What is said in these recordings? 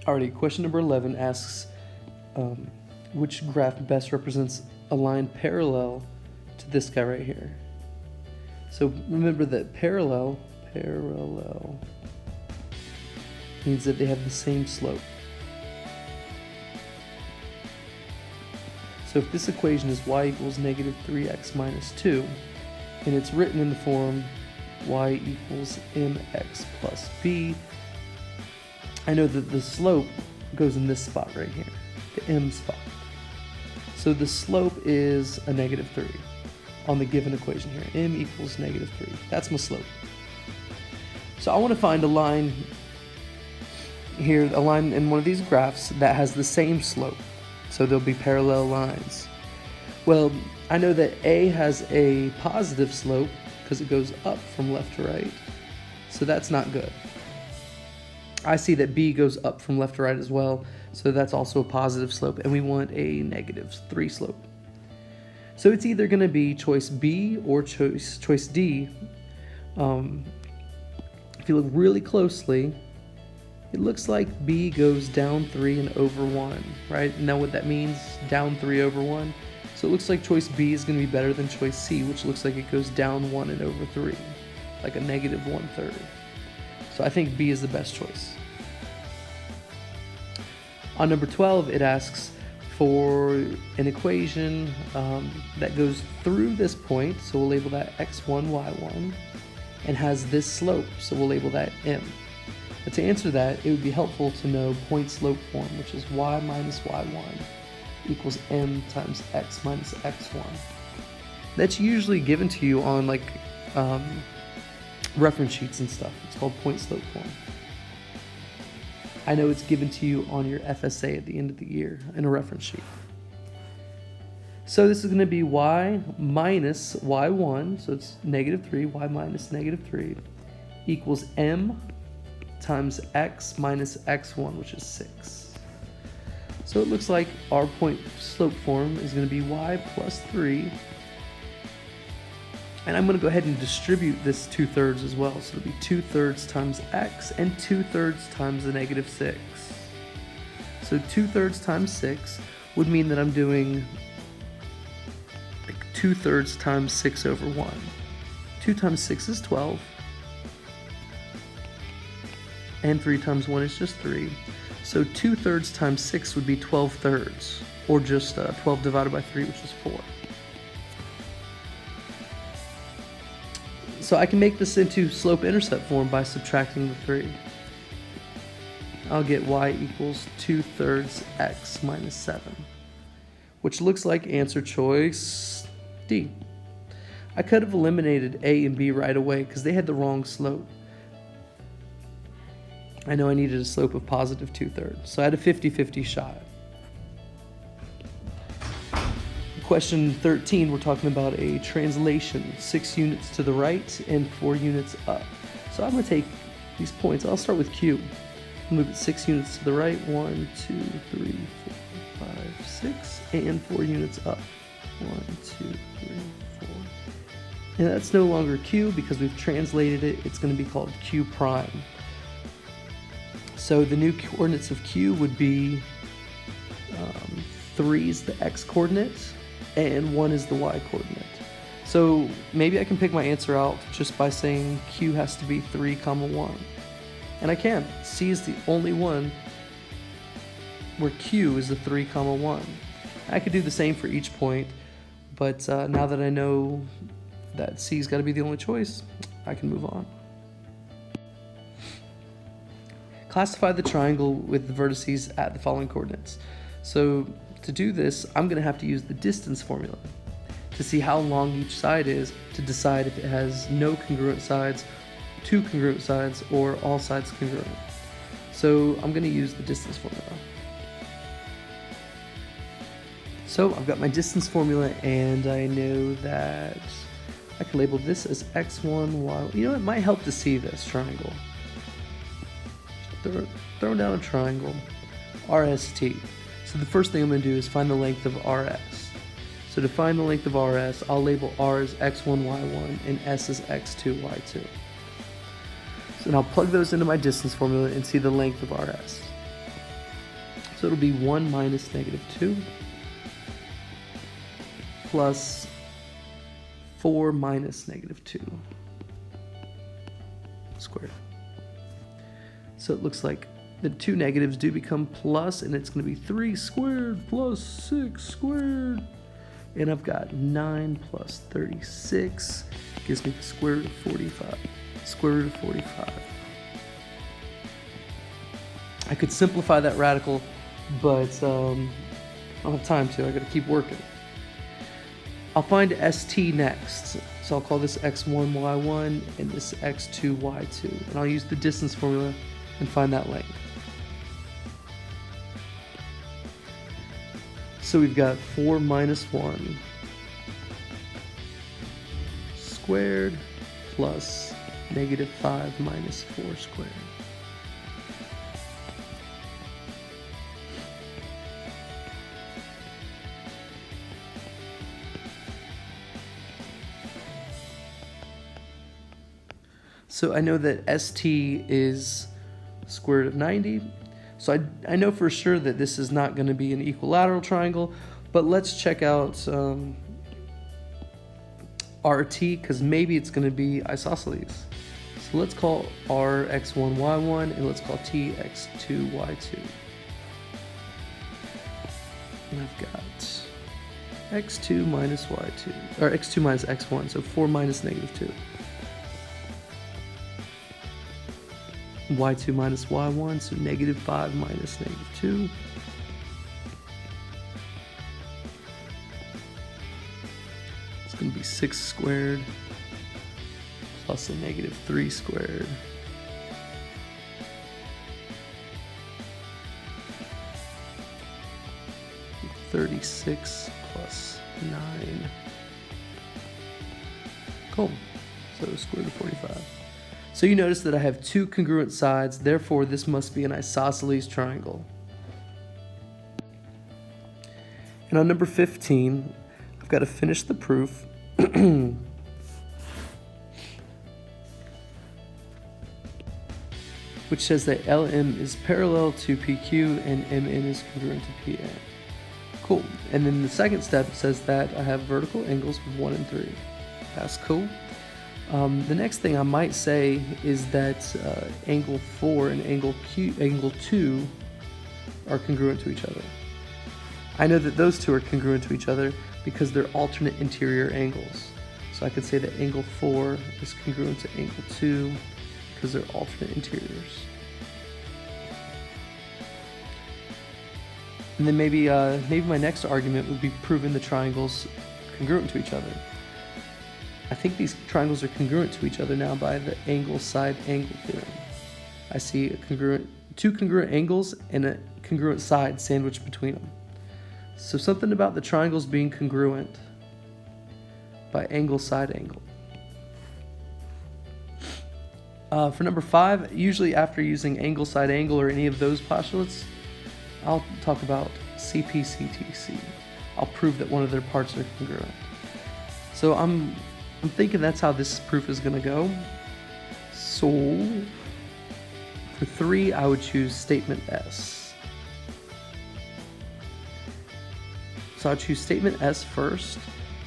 Alrighty, question number 11 asks, which graph best represents a line parallel to this guy right here? So remember that parallel means that they have the same slope. So if this equation is y equals negative 3x minus 2, and it's written in the form y equals mx plus b, I know that the slope goes in this spot right here, the m spot. So the slope is a negative 3 on the given equation here, m equals negative 3. That's my slope. So I want to find a line here, a line in one of these graphs that has the same slope. So there'll be parallel lines. Well, I know that A has a positive slope because it goes up from left to right. So that's not good. I see that B goes up from left to right as well. So that's also a positive slope, and we want a negative 3 slope. So it's either going to be choice B or choice D. If you look really closely, it looks like B goes down 3 and over 1, right? Now what that means, down 3 over 1. So it looks like choice B is going to be better than choice C, which looks like it goes down 1 and over 3, like a negative 1/3. So I think B is the best choice. On number 12, it asks for an equation that goes through this point, so we'll label that x1, y1, and has this slope, so we'll label that m. But to answer that, it would be helpful to know point-slope form, which is y minus y1 equals m times x minus x1. That's usually given to you on like reference sheets and stuff. It's called point-slope form. I know it's given to you on your FSA at the end of the year in a reference sheet. So this is going to be y minus y1, so it's negative 3, y minus negative 3, equals m times x minus x1, which is 6. So it looks like our point slope form is going to be y plus 3. And I'm going to go ahead and distribute this 2/3 as well. So it'll be 2/3 times x and 2/3 times the negative 6. So 2/3 times 6 would mean that I'm doing like 2/3 times 6 over 1. 2 times 6 is 12. And 3 times 1 is just 3. So 2/3 times 6 would be 12/3, or just 12 divided by 3, which is 4. So I can make this into slope-intercept form by subtracting the 3. I'll get y equals 2/3 x minus 7, which looks like answer choice D. I could have eliminated A and B right away because they had the wrong slope. I know I needed a slope of positive 2/3, so I had a 50-50 shot. Question 13, we're talking about a translation, 6 units to the right and 4 units up. So I'm going to take these points. I'll start with Q. Move it 6 units to the right, 1, 2, 3, 4, 5, 6, and 4 units up. 1, 2, 3, 4. And that's no longer Q because we've translated it. It's going to be called Q prime. So the new coordinates of Q would be 3 is the x coordinate, and 1 is the y coordinate. So maybe I can pick my answer out just by saying Q has to be 3, 1. And I can. C is the only one where Q is the 3, 1. I could do the same for each point, but now that I know that C's got to be the only choice, I can move on. Classify the triangle with the vertices at the following coordinates. So to do this, I'm going to have to use the distance formula to see how long each side is to decide if it has no congruent sides, 2 congruent sides, or all sides congruent. So I'm going to use the distance formula. So I've got my distance formula, and I know that I can label this as x1, y. You know, it might help to see this triangle. Throw down a triangle, RST. So the first thing I'm going to do is find the length of RS. So to find the length of RS, I'll label R as x1, y1, and S as x2, y2. So now I'll plug those into my distance formula and see the length of RS. So it'll be 1 minus negative 2 plus 4 minus negative 2 squared. So it looks like the two negatives do become plus, and it's going to be 3 squared plus 6 squared. And I've got 9 plus 36 gives me the square root of 45. Square root of 45. I could simplify that radical, but I don't have time to. I got to keep working. I'll find ST next. So I'll call this x1, y1, and this x2, y2. And I'll use the distance formula and find that length. So we've got 4 minus 1 squared plus negative 5 minus 4 squared. So I know that ST is square root of 90. So I know for sure that this is not going to be an equilateral triangle, but let's check out RT, because maybe it's going to be isosceles. So let's call R x1, y1, and let's call T x2, y2. And I've got x2 minus y2, or x2 minus x1, so 4 minus negative 2. Y2 minus y1, so negative 5 minus negative 2. It's going to be 6 squared plus a negative 3 squared. $36 plus 9. Cool. So square root of 45. So you notice that I have two congruent sides, therefore this must be an isosceles triangle. And on number 15, I've got to finish the proof. Which says that LM is parallel to PQ and MN is congruent to PN. Cool. And then the second step says that I have vertical angles of 1 and 3. That's cool. The next thing I might say is that angle 4 and angle 2 are congruent to each other. I know that those two are congruent to each other because they're alternate interior angles. So I could say that angle 4 is congruent to angle 2 because they're alternate interiors. And then maybe my next argument would be proving the triangles congruent to each other. I think these triangles are congruent to each other now by the angle side angle theorem. I see two congruent angles and a congruent side sandwiched between them. So something about the triangles being congruent by angle side angle. For number 5, usually after using angle side angle or any of those postulates, I'll talk about CP/CTC. I'll prove that one of their parts are congruent. So I'm thinking that's how this proof is going to go. So for 3, I would choose statement S. So I'll choose statement S first,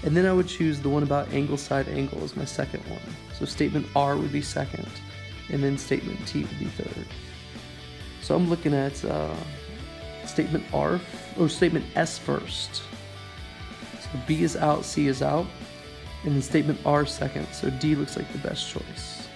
and then I would choose the one about angle side angle as my second one. So statement R would be second, and then statement T would be third. So I'm looking at statement S first. So B is out, C is out. And then statement R second, so D looks like the best choice.